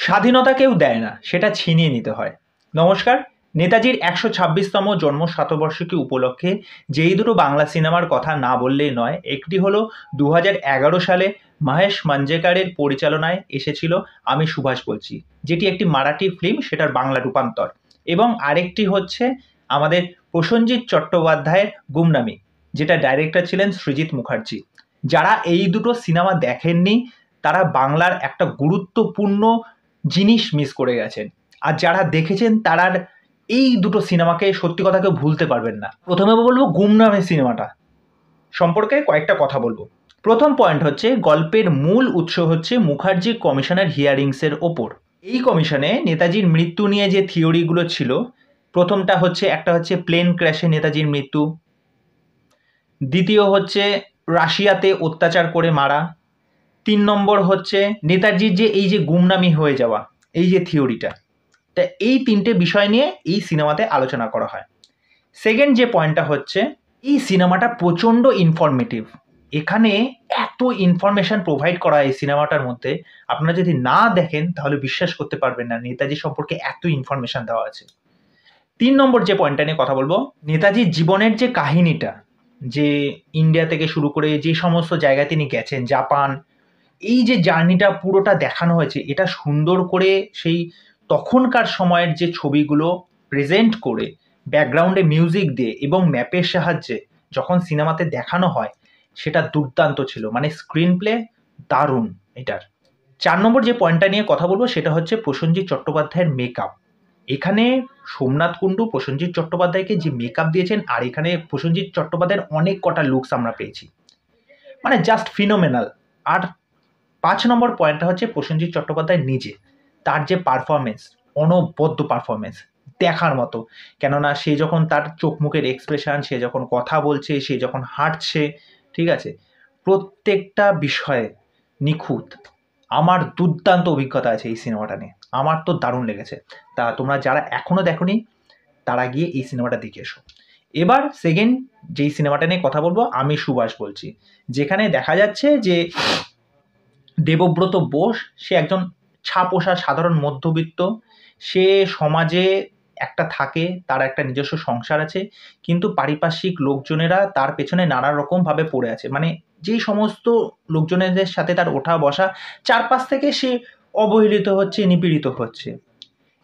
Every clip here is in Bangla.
স্বাধীনতা কেউ দেয় না, সেটা ছিনিয়ে নিতে হয়। নমস্কার। নেতাজির ১২৬তম জন্ম শতবর্ষিকী উপলক্ষে যেই দুটো বাংলা সিনেমার কথা না বললেই নয়, একটি হলো ২০১১ সালে মহেশ মাঞ্জরেকরের পরিচালনায় এসেছিল আমি সুভাষ বলছি, যেটি একটি মারাঠি ফিল্ম, সেটার বাংলা রূপান্তর। এবং আরেকটি হচ্ছে আমাদের প্রসেনজিৎ চট্টোপাধ্যায়ের গুমনামি, যেটা ডাইরেক্টর ছিলেন সৃজিত মুখার্জি। যারা এই দুটো সিনেমা দেখেননি তারা বাংলার একটা গুরুত্বপূর্ণ জিনিস মিস করে গেছেন। আর যারা দেখেছেন তারা এই দুটো সিনেমাকে সত্যি কথা কেউ ভুলতে পারবেন না। প্রথমে বলবো গুমনামে সিনেমাটা সম্পর্কে কয়েকটা কথা বলবো। প্রথম পয়েন্ট হচ্ছে, গল্পের মূল উৎস হচ্ছে মুখার্জি কমিশনের হিয়ারিংসের ওপর। এই কমিশনে নেতাজির মৃত্যু নিয়ে যে থিওরিগুলো ছিল, প্রথমটা হচ্ছে একটা হচ্ছে প্লেন ক্র্যাশে নেতাজির মৃত্যু, দ্বিতীয় হচ্ছে রাশিয়াতে অত্যাচার করে মারা, ৩ নম্বর হচ্ছে নেতাজির যে এই যে গুমনামি হয়ে যাওয়া, এই যে থিওরিটা। তা এই তিনটে বিষয় নিয়ে এই সিনেমাতে আলোচনা করা হয়। সেকেন্ড যে পয়েন্টটা হচ্ছে, এই সিনেমাটা প্রচণ্ড ইনফরমেটিভ। এখানে এত ইনফরমেশন প্রোভাইড করা এই সিনেমাটার মধ্যে, আপনারা যদি না দেখেন তাহলে বিশ্বাস করতে পারবেন না নেতাজি সম্পর্কে এত ইনফরমেশন দেওয়া আছে। ৩ নম্বর যে পয়েন্টটা নিয়ে কথা বলবো, নেতাজির জীবনের যে কাহিনীটা, যে ইন্ডিয়া থেকে শুরু করে যে সমস্ত জায়গায় তিনি গেছেন, জাপান, এই যে জার্নিটা পুরোটা দেখানো হয়েছে, এটা সুন্দর করে সেই তখনকার সময়ের যে ছবিগুলো প্রেজেন্ট করে ব্যাকগ্রাউন্ডে মিউজিক দিয়ে এবং ম্যাপের সাহায্যে যখন সিনেমাতে দেখানো হয়, সেটা দুর্দান্ত ছিল। মানে স্ক্রিন প্লে দারুণ এটার। ৪ নম্বর যে পয়েন্টটা নিয়ে কথা বলবো সেটা হচ্ছে প্রসেনজিৎ চট্টোপাধ্যায়ের মেকআপ। এখানে সোমনাথ কুণ্ডু প্রসেনজিৎ চট্টোপাধ্যায়কে যে মেকআপ দিয়েছেন, আর এখানে প্রসেনজিৎ চট্টোপাধ্যায়ের অনেক কটা লুকস আমরা পেয়েছি, মানে জাস্ট ফিনোমেনাল। আর ৫ নম্বর পয়েন্টটা হচ্ছে প্রসেনজিৎ চট্টোপাধ্যায় নিজে, তার যে পারফরমেন্স, অনবদ্য পারফরমেন্স, দেখার মতো। কেননা সে যখন তার চোখ মুখের এক্সপ্রেশন, সে যখন কথা বলছে, সে যখন হাঁটছে, ঠিক আছে, প্রত্যেকটা বিষয়ে নিখুঁত। আমার দুর্দান্ত অভিজ্ঞতা আছে এই সিনেমাটা নিয়ে, আমার তো দারুণ লেগেছে। তা তোমরা যারা এখনও দেখোনি তারা গিয়ে এই সিনেমাটা দেখে এসো। এবার সেকেন্ড যেই সিনেমাটা নিয়ে কথা বলবো, আমি সুভাষ বলছি, যেখানে দেখা যাচ্ছে যে দেবব্রত বোস, সে একজন ছাপোষা সাধারণ মধ্যবিত্ত। সে সমাজে একটা থাকে, তার একটা নিজস্ব সংসার আছে, কিন্তু পারিপার্শ্বিক লোকজনেরা তার পেছনে নানা রকমভাবে পড়ে আছে। মানে যেই সমস্ত লোকজনেদের সাথে তার ওঠা বসা, চারপাশ থেকে সে অবহেলিত হচ্ছে, নিপীড়িত হচ্ছে।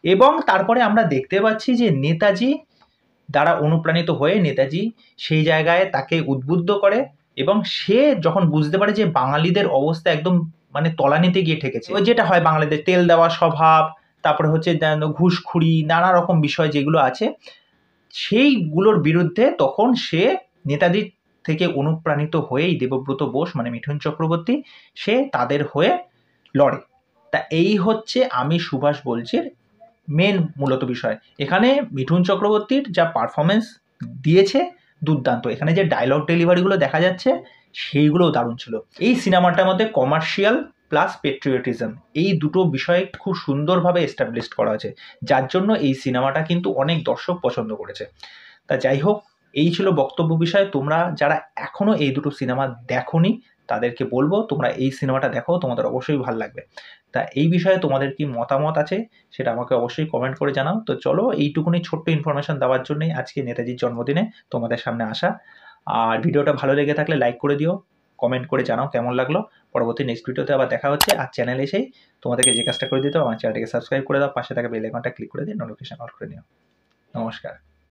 এবং তারপরে আমরা দেখতে পাচ্ছি যে নেতাজি দ্বারা অনুপ্রাণিত হয়ে নেতাজি সেই জায়গায় তাকে উদ্বুদ্ধ করে, এবং সে যখন বুঝতে পারে যে বাঙালিদের অবস্থা একদম মানে তলানিতে গিয়ে ঠেকেছে, ওই যেটা হয় বাঙালিদের তেল দেওয়া স্বভাব, তারপরে হচ্ছে ঘুষখুরি, নানা রকম বিষয় যেগুলো আছে, সেইগুলোর বিরুদ্ধে তখন সে নেতাজির থেকে অনুপ্রাণিত হয়েই দেবব্রত বোস মানে মিঠুন চক্রবর্তী, সে তাদের হয়ে লড়ে। তা এই হচ্ছে আমি সুভাষ বলছির মেন মূলত বিষয়। এখানে মিঠুন চক্রবর্তীর যা পারফরমেন্স দিয়েছে দুর্দান্ত। এখানে যে ডায়লগ ডেলিভারিগুলো দেখা যাচ্ছে সেইগুলোও দারুণ ছিল। এই সিনেমাটার মধ্যে কমার্শিয়াল প্লাস পেট্রিয়টিজম, এই দুটো বিষয় খুব সুন্দরভাবে এস্টাবলিশ করা হয়েছে, যার জন্য এই সিনেমাটা কিন্তু অনেক দর্শক পছন্দ করেছে। তা যাই হোক, এই ছিল বক্তব্য বিষয়। তোমরা যারা এখনও এই দুটো সিনেমা দেখোনি তাদেরকে বলবো তোমরা এই সিনেমাটা দেখো, তোমাদের অবশ্যই ভালো লাগবে। তা এই বিষয়ে তোমাদের কি মতামত আছে সেটা আমাকে অবশ্যই কমেন্ট করে জানাও। তো চলো, এইটুকুনি ছোট্ট ইনফরমেশন দেওয়ার জন্যই আজকে নেতাজির জন্মদিনে তোমাদের সামনে আসা। আর ভিডিওটা ভালো লেগে থাকলে লাইক করে দিও, কমেন্ট করে জানাও কেমন লাগলো। পরবর্তী নেক্সট ভিডিওতে আবার দেখা হচ্ছে। আর চ্যানেলে এসেই তোমাদেরকে যে কাজটা করে দিতে হবে, আমার চ্যানেলটাকে সাবস্ক্রাইব করে দাও, পাশে থাকা বেল আইকনটা ক্লিক করে দিয়ে নোটিফিকেশন অন করে নিও। নমস্কার।